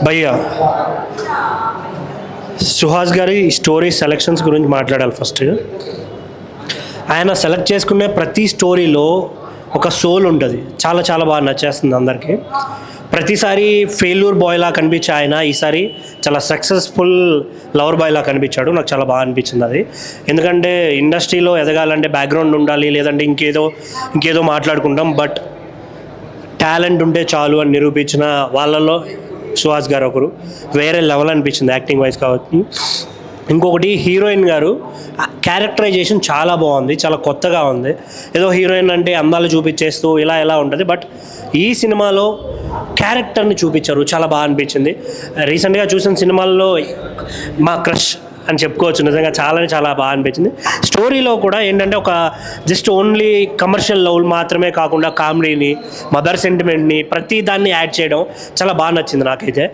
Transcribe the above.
భయ్యా సుహాస్ గారి story selections గురించి మాట్లాడాలి. ఫస్ట్ ఆయన సెలెక్ట్ చేసుకునే ప్రతి స్టోరీలో ఒక సోల్ ఉంటుంది. చాలా చాలా బాగా నచ్చేస్తుంది అందరికీ. ప్రతిసారి ఫెయిల్యూర్ బాయ్లా కనిపించే ఆయన ఈసారి చాలా సక్సెస్ఫుల్ లవర్ బాయ్లా కనిపించాడు. నాకు చాలా బాగా అనిపించింది అది. ఎందుకంటే ఇండస్ట్రీలో ఎదగాలంటే బ్యాక్గ్రౌండ్ ఉండాలి, లేదంటే ఇంకేదో మాట్లాడుకుంటాం. బట్ టాలెంట్ ఉంటే చాలు అని నిరూపించిన వాళ్ళలో సుహాస్ గారు ఒకరు. వేరే లెవెల్ అనిపించింది యాక్టింగ్ వైజ్ కాబట్టి. ఇంకొకటి హీరోయిన్ గారు క్యారెక్టరైజేషన్ చాలా బాగుంది, చాలా కొత్తగా ఉంది. ఏదో హీరోయిన్ అంటే అందాలు చూపించేస్తూ ఇలా ఉంటుంది. బట్ ఈ సినిమాలో క్యారెక్టర్ని చూపించారు, చాలా బాగా అనిపించింది. రీసెంట్గా చూసిన సినిమాల్లో మా క్రష్ అని చెప్పుకోవచ్చు. నిజంగా చాలా బాగా అనిపించింది. స్టోరీలో కూడా ఏంటంటే ఒక జస్ట్ ఓన్లీ కమర్షియల్ లవ్ మాత్రమే కాకుండా కామెడీని, మదర్ సెంటిమెంట్ని, ప్రతి దాన్ని యాడ్ చేయడం చాలా బాగా నచ్చింది నాకైతే.